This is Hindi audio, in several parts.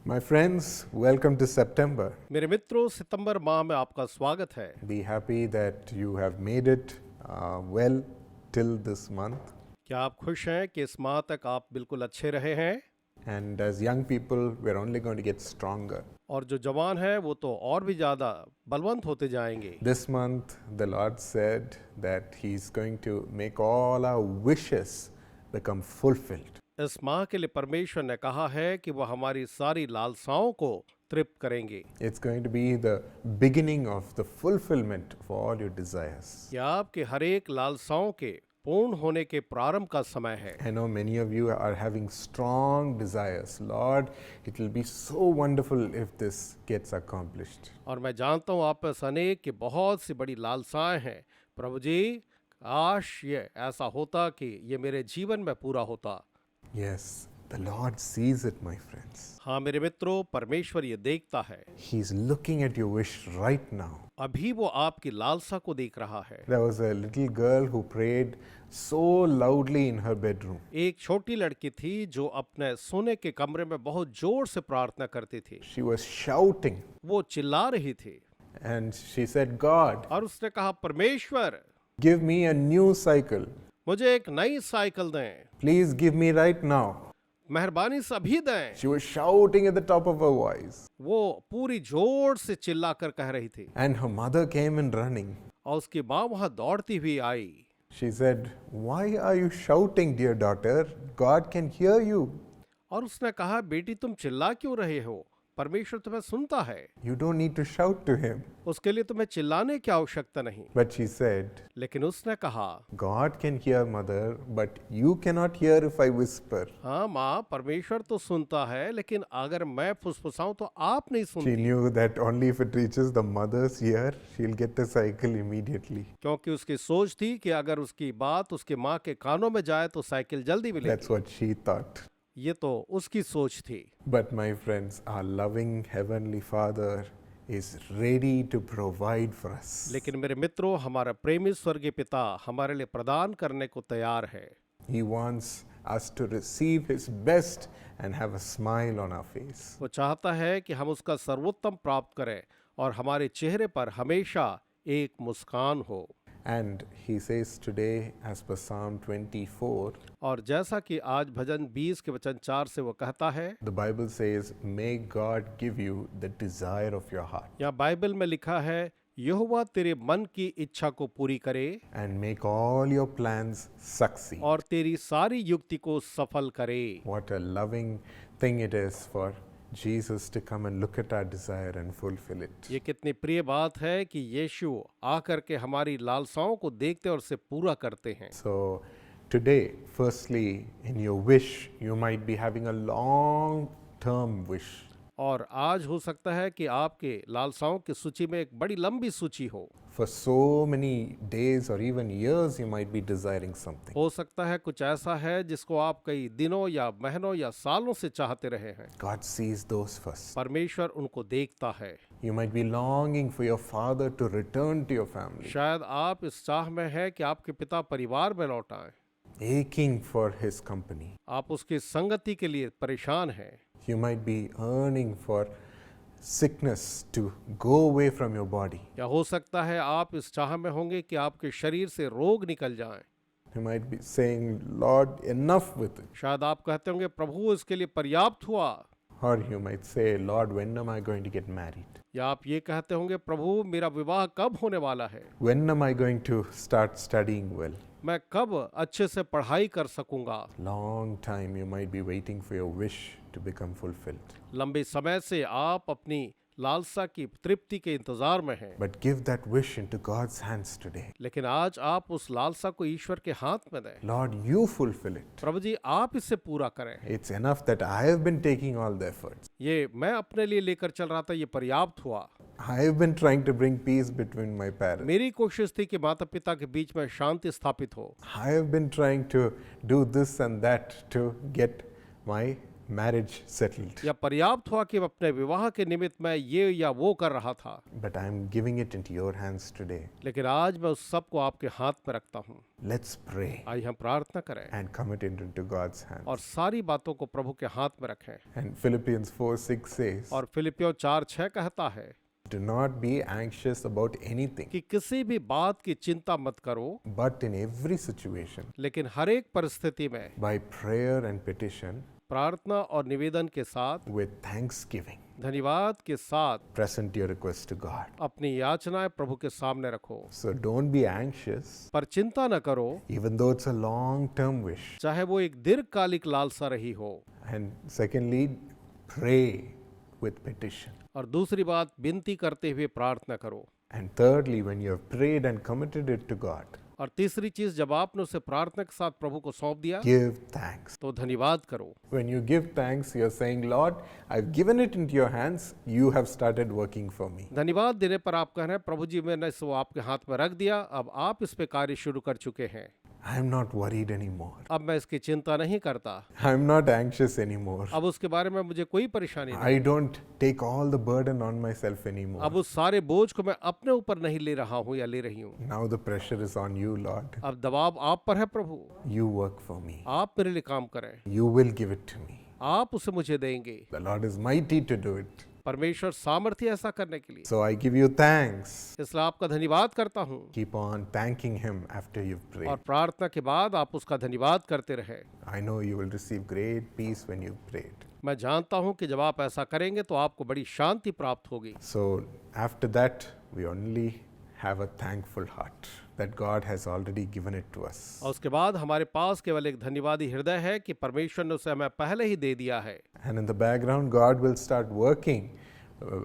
My friends, welcome to September. मेरे मित्रों, सितंबर माह में आपका स्वागत है। Be happy that you have made it well till this month. क्या आप खुश हैं कि इस माह तक आप बिल्कुल अच्छे रहे हैं? And as young people, we're only going to get stronger. और जो जवान हैं वो तो और भी ज़्यादा बलवंत होते जाएंगे। This month, the Lord said that He's going to make all our wishes become fulfilled. इस माह के लिए परमेश्वर ने कहा है कि वह हमारी सारी लालसाओं को तृप्त करेंगे। It's going to be the beginning of the fulfillment of all your desires. यह आपके हर एक लालसाओं के पूर्ण होने के प्रारंभ का समय है। I know many of you are having strong desires. Lord, it will be so wonderful if this gets accomplished. और मैं जानता हूँ आप में से अनेक की बहुत सी बड़ी लालसाएं हैं। प्रभु जी, काश ये ऐसा होता कि ये मेरे जीवन में पूरा होता। Yes, the Lord sees it, my friends. हाँ मेरे मित्रों, परमेश्वर ये देखता है। He's looking at your wish right now. अभी वो आपकी लालसा को देख रहा है। There was a little girl who prayed so loudly in her bedroom. एक छोटी लड़की थी जो अपने सोने के कमरे में बहुत जोर से प्रार्थना करती थी। She was shouting वो चिल्ला रही थी and she said, God, और उसने कहा, परमेश्वर give me a new cycle. मुझे एक नई साइकिल दें, Please give me right now. मेहरबानी से अभी दें। She was shouting at the top of her voice. वो पूरी जोर से चिल्ला कर कह रही थी And her mother came in running. और उसकी माँ वहां दौड़ती हुई आई। She said, why are you shouting, dear daughter? God can hear you. और उसने कहा, बेटी तुम चिल्ला क्यों रहे हो? परमेश्वर तुम्हें सुनता है। You don't need to shout to him. उसके लिए तुम्हें चिल्लाने की आवश्यकता नहीं। But she said, लेकिन उसने कहा, God can hear, mother, but you cannot hear if I whisper. हाँ माँ, परमेश्वर तो सुनता है, लेकिन अगर मैं फुसफुसाऊं तो आप नहीं She सुनती। knew that only if it reaches the mother's ear, she'll get the cycle immediately. क्योंकि उसकी सोच थी कि अगर उसकी बात उसके माँ के कानों में जाए तो साइकिल जल्दी That's मिलेगी। what she thought. ये तो उसकी सोच थी। But my friends, our loving Heavenly Father is ready to provide for us. लेकिन मेरे मित्रों, हमारा प्रेमी स्वर्गीय पिता हमारे लिए प्रदान करने को तैयार है। He wants us to receive His best and have a smile on our face. वो चाहता है कि हम उसका सर्वोत्तम प्राप्त करें और हमारे चेहरे पर हमेशा एक मुस्कान हो। And He says today, as per Psalm 24, और जैसा कि आज भजन 20 के वचन 4 से वो कहता है, the Bible says, may God give you the desire of your heart यहाँ बाइबल में लिखा है, यहोवा तेरे मन की इच्छा को पूरी करे and make all your plans succeed. और तेरी सारी युक्ति को सफल करे। What a loving thing it is for Jesus to come and look at our desire and fulfill it. ये कितनी प्रिय बात है कि यीशु आकर के हमारी लालसाओं को देखते और उसे पूरा करते हैं। So today, firstly, in your wish, you might be having a long term wish. और आज हो सकता है कि आपके लालसाओं की सूची में एक बड़ी लंबी सूची हो। For so many days or even years, you might be desiring something. हो सकता है कुछ ऐसा है जिसको आप कई दिनों या महीनों या सालों से चाहते रहे हैं। God sees those first. परमेश्वर उनको देखता है। You might be longing for your father to return to your family, शायद आप इस चाह में है कि आपके पिता परिवार में लौट आएं। aching for his company. आप उसकी संगति के लिए परेशान हैं। You might be yearning for sickness to go away from your body. या हो सकता है आप इस चाह में होंगे कि आपके शरीर से रोग निकल जाएं। You might be saying, Lord, enough with it. शायद आप कहते होंगे, प्रभु इसके लिए पर्याप्त हुआ। Or you might say, Lord, when am I going to get married? या आप ये कहते होंगे, प्रभु मेरा विवाह कब होने वाला है? When am I going to start studying well? मैं कब अच्छे से पढ़ाई कर सकूंगा? Long time you might be waiting for your wish to become fulfilled. लंबे समय से आप अपनी लालसा की तृप्ति के इंतजार में हैं। But give that wish into God's hands today. लेकिन आज आप उस लालसा को ईश्वर के हाथ में दें। Lord, you fulfill it. प्रभु जी, आप इसे पूरा करें। It's enough that I have been taking all the efforts. ये मैं अपने लिए लेकर चल रहा था, ये पर्याप्त हुआ। I have been trying to bring peace between my parents. मेरी कोशिश थी कि माता पिता के बीच में शांति स्थापित हो। I have been trying to do this and that to get my marriage settled, या पर्याप्त हुआ कि अपने विवाह के निमित्त मैं ये या वो कर रहा था, but I'm giving it into your hands today. लेकिन आज मैं उस सब को आपके हाथ में रखता हूँ। Let's pray आइए हम प्रार्थना करें and commit it into God's hands. और सारी बातों को प्रभु के हाथ में रखें। And Philippians 4:6 says, और फिलिपियों 4:6 कहता है do not be anxious about anything, कि किसी भी बात की चिंता मत करो, but in every situation, लेकिन हर एक परिस्थिति में by prayer and petition, प्रार्थना और निवेदन के साथ, with thanksgiving, धन्यवाद के साथ present your request to God. अपनी याचनाएं प्रभु के सामने रखो। So don't be anxious, पर चिंता न करो, even though it's a long-term wish. चाहे वो एक दीर्घकालिक लालसा रही हो। And secondly, pray with petition. और दूसरी बात, विनती करते हुए प्रार्थना करो। And thirdly, when you have prayed and committed it to God, और तीसरी चीज, जब आपने उसे प्रार्थना के साथ प्रभु को सौंप दिया give thanks. तो धन्यवाद करो। When you give thanks, you're saying, Lord, I've given it into your hands. You have started working for me. धन्यवाद देने पर आप कह रहे हैं, प्रभु जी मैंने इसको आपके हाथ में रख दिया, अब आप इस पे कार्य शुरू कर चुके हैं। I'm not worried anymore. अब मैं इसकी चिंता नहीं करता, I'm not anxious anymore. अब उसके बारे में मुझे कोई परेशानी नहीं, I don't take all the burden on myself anymore. अब उस सारे बोझ को मैं अपने ऊपर नहीं ले रहा हूँ या ले रही हूँ। Now the pressure is on you, Lord. अब दबाव आप पर है प्रभु, You work for me. आप मेरे लिए काम करें, You will give it to me. आप उसे मुझे देंगे। The Lord is mighty to do it. परमेश्वर सामर्थ्य ऐसा करने के लिए, So I give you thanks. इसलिए आपका धन्यवाद करता हूँ। Keep on thanking Him after you've prayed. और प्रार्थना के बाद आप उसका धन्यवाद करते रहे। I know you will receive great peace when you've prayed. मैं जानता हूँ कि जब आप ऐसा करेंगे तो आपको बड़ी शांति प्राप्त होगी। So after that, we only have a thankful heart that God has already given it to us. और उसके बाद हमारे पास केवल एक धन्यवादी हृदय है कि परमेश्वर ने उसे हमें पहले ही दे दिया है। And in the background, God will start working,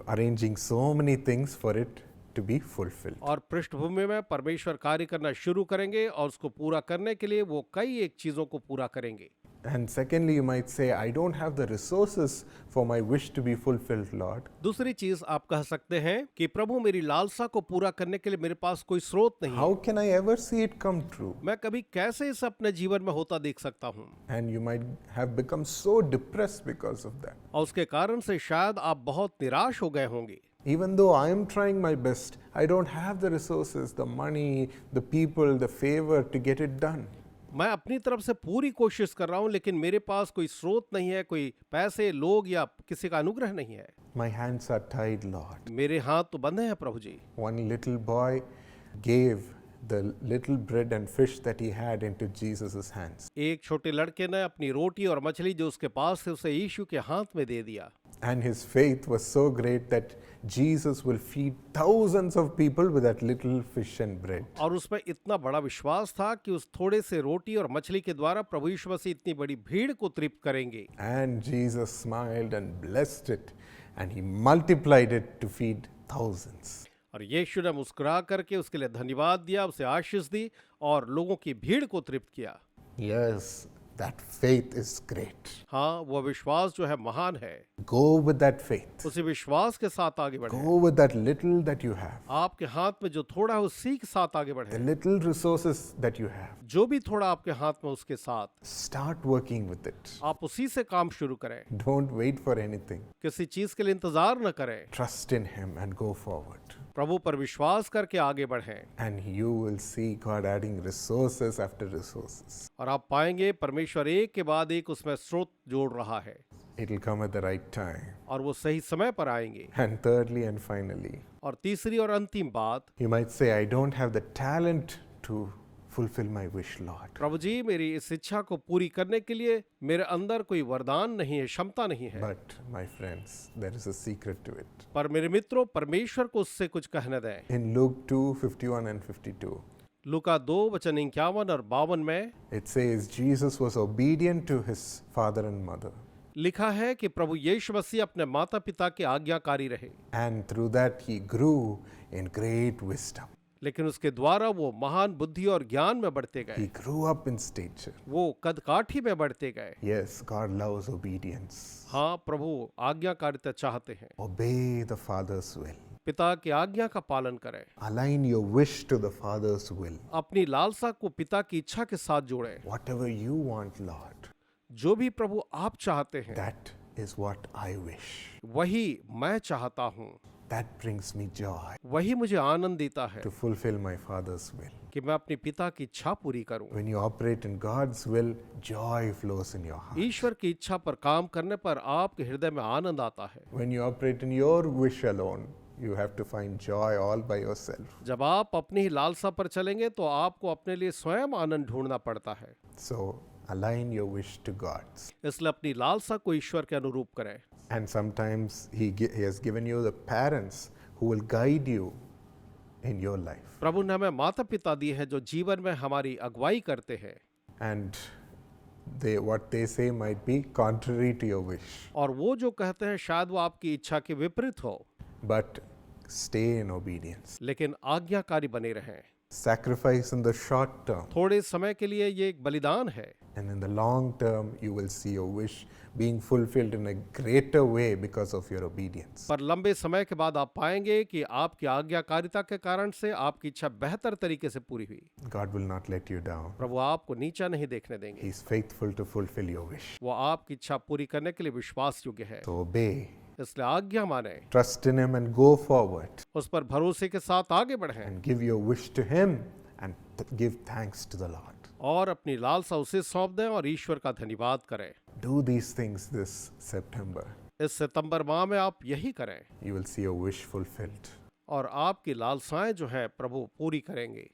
arranging so many things for it to be fulfilled. और पृष्ठभूमि में परमेश्वर कार्य करना शुरू करेंगे और उसको पूरा करने के लिए वो कई एक चीजों को पूरा करेंगे। And secondly, you might say, I don't have the resources for my wish to be fulfilled, Lord. दूसरी चीज आप कह सकते हैं कि प्रभु मेरी लालसा को पूरा करने के लिए मेरे पास कोई स्रोत नहीं है। How can I ever see it come true? मैं कभी कैसे इसे अपने जीवन में होता देख सकता हूँ? And you might have become so depressed because of that. और उसके कारण से शायद आप बहुत निराश हो गए होंगे। Even though I am trying my best, I don't have the resources, the money, the people, the favor to get it done. मैं अपनी तरफ से पूरी कोशिश कर रहा हूँ, लेकिन मेरे पास कोई स्रोत नहीं है, कोई पैसे, लोग या किसी का अनुग्रह नहीं है। My hands are tied, Lord. मेरे हाथ तो बंधे हैं प्रभु जी। One little boy gave the little bread and fish that he had into Jesus' hands. एक छोटे लड़के ने अपनी रोटी और मछली जो उसके पास थे उसे यीशु के हाथ में दे दिया। And his faith was so great that Jesus will feed thousands of people with that little fish and bread. और उसमें इतना बड़ा विश्वास था कि उस थोड़े से रोटी और मछली के द्वारा प्रभु यीशु मसीह इतनी बड़ी भीड़ को तृप्त करेंगे। And Jesus smiled and blessed it, and he multiplied it to feed thousands. और यीशु ने मुस्कुरा करके उसके लिए धन्यवाद दिया, उसे आशीष दी और लोगों की भीड़ को तृप्त किया। Yes, that faith is great. हाँ, वह विश्वास जो है महान है। Go with that faith. उसी विश्वास के साथ आगे बढ़े। Go with that little that you have, आपके हाथ में जो थोड़ा है उसी के साथ आगे the बढ़े। little resources that you have. जो भी थोड़ा आपके हाथ में उसके साथ Start working with it. आप उसी से काम शुरू करें। Don't wait for anything. किसी चीज के लिए इंतजार न करें। Trust in Him and go forward. प्रभु पर विश्वास करके आगे बढ़ें। And you will see God adding resources after resources. और आप पाएंगे परमेश्वर एक के बाद एक उसमें स्रोत जोड़ रहा है It will come at the right time. और वो सही समय पर आएंगे। And thirdly and finally, और तीसरी और अंतिम बात, you might say, I don't have the talent to fulfill my wish, Lord. प्रभु जी मेरी इस इच्छा को पूरी करने के लिए मेरे अंदर कोई वरदान नहीं है, क्षमता नहीं है। But my friends, there is a secret to it. पर मेरे मित्रों, परमेश्वर को उससे कुछ कहने दें। In Luke 2:51 and 52, लूका 2:51 और 52 में it says Jesus was obedient to his father and mother. लिखा है कि प्रभु यीशु मसीह अपने माता पिता के आज्ञाकारी रहे, And through that he grew in great wisdom. लेकिन उसके द्वारा वो महान बुद्धि और ज्ञान में बढ़ते He गए, grew up in stature. वो कद काठी में बढ़ते गए। Yes, God loves obedience. हाँ, प्रभु आज्ञाकारिता चाहते हैं। Obey the Father's will. पिता की आज्ञा का पालन करें। Align your wish to the Father's will. अपनी लालसा को पिता की इच्छा के साथ जोड़ें। Whatever you want, Lord, जो भी प्रभु आप चाहते हैं that is what I wish. वही मैं चाहता हूँ, That brings me joy वही मुझे आनंद देता है to fulfill my Father's will. कि मैं अपने पिता की इच्छा पूरी करूं। When you operate in God's will, joy flows in your heart. ईश्वर की इच्छा पर काम करने पर आपके हृदय में आनंद आता है। When you operate in your wish alone, you have to find joy all by yourself. जब आप अपनी ही लालसा पर चलेंगे तो आपको अपने लिए स्वयं आनंद ढूंढना पड़ता है। So align your wish to God's. इसलिए अपनी लालसा को ईश्वर के अनुरूप करें। And sometimes He has given you the parents who will guide you in your life. प्रभु ने हमें माता पिता दिए हैं जो जीवन में हमारी अगुवाई करते हैं, And what they say might be contrary to your wish. और वो जो कहते हैं शायद वो आपकी इच्छा के विपरीत हो, But stay in obedience. लेकिन आज्ञाकारी बने रहें। Sacrifice in the short term. थोड़े समय के लिए ये एक बलिदान है, And in the long term, you will see your wish being fulfilled in a greater way because of your obedience. पर लंबे समय के बाद आप पाएंगे कि आपकी आज्ञाकारिता के कारण से आपकी इच्छा बेहतर तरीके से पूरी हुई। God will not let you down. प्रभु आपको नीचा नहीं देखने देंगे। He is faithful to fulfill your wish. वो आपकी इच्छा पूरी करने के लिए विश्वास योग्य है, So obey, इसलिए आज्ञा माने, trust in Him, and go forward उस पर भरोसे के साथ आगे बढ़ें and give your wish to Him and give thanks to the Lord. और अपनी लालसा उसे सौंप दें और ईश्वर का धन्यवाद करें। Do these things this September. इस सितंबर माह में आप यही करें You will see your wish fulfilled. और आपकी लालसाएं जो हैं प्रभु पूरी करेंगे।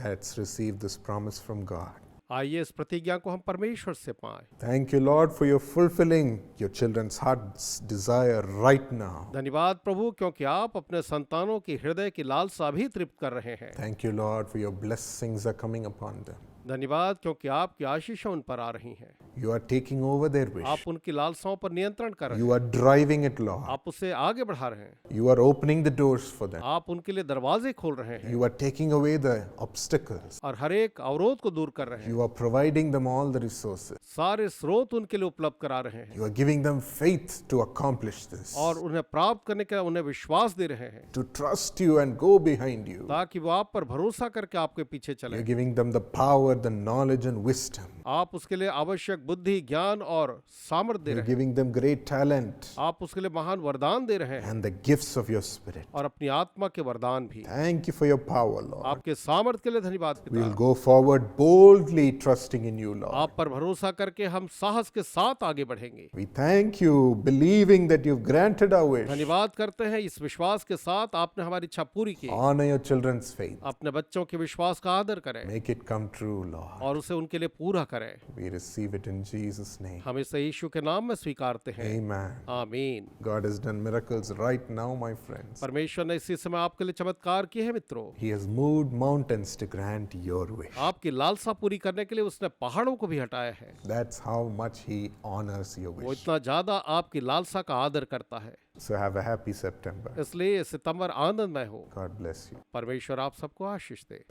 Let's receive this promise from God. आइए इस प्रतिज्ञा को हम परमेश्वर से पाएं। Thank you, Lord, for your fulfilling your children's heart's desire right now. धन्यवाद प्रभु, क्योंकि आप अपने संतानों की हृदय की लालसा भी तृप्त कर रहे हैं। Thank you, Lord, for your blessings are coming upon them. धन्यवाद क्योंकि आपकी आशीषें उन पर आ रही हैं। You are taking over their wish. आप उनकी लालसाओं पर नियंत्रण कर रहे हैं, You are driving it, Lord. आप उसे आगे बढ़ा रहे हैं, You are opening the doors for them. आप उनके लिए दरवाजे खोल रहे हैं You are taking away the obstacles. और हर एक अवरोध को दूर कर रहे हैं। You are providing them all the resources. सारे स्रोत उनके लिए उपलब्ध करा रहे हैं You are giving them faith to accomplish this, और उन्हें प्राप्त करने का उन्हें विश्वास दे रहे हैं, to trust you and go behind you. ताकि वो आप पर भरोसा करके आपके पीछे चले। You're giving them the power, the knowledge, and wisdom. आप उसके लिए आवश्यक बुद्धि, ज्ञान और सामर्थ्य दे You're रहे हैं। giving them great talent आप उसके लिए महान वरदान दे रहे हैं and the gifts of your Spirit. और अपनी आत्मा के वरदान भी। Thank you for your power, Lord. आपके सामर्थ्य के लिए धन्यवाद We will पिता। go forward boldly, trusting in you, Lord. आप पर भरोसा करके हम साहस के साथ आगे बढ़ेंगे। We thank you, believing that you've granted our wish. धन्यवाद करते हैं इस विश्वास के साथ आपने हमारी इच्छा पूरी की। Honor your children's faith. अपने बच्चों के विश्वास का आदर करें Make it come true, Lord. और उसे उनके लिए पूरा करें। We receive it in Jesus' name. हम इसे यीशु के नाम में स्वीकारते हैं। Amen. आमीन। God has done miracles right now, my friends. परमेश्वर ने इसी समय आपके लिए चमत्कार किए हैं मित्रों। He has moved mountains to grant your wish. आपकी लालसा पूरी करने के लिए उसने पहाड़ों को भी हटाया है। That's how much He honors your वो wish. इतना ज्यादा आपकी लालसा का आदर करता है। So have a happy September. इसलिए सितंबर आनंदमय हो। God bless you. परमेश्वर आप सबको आशीष दे।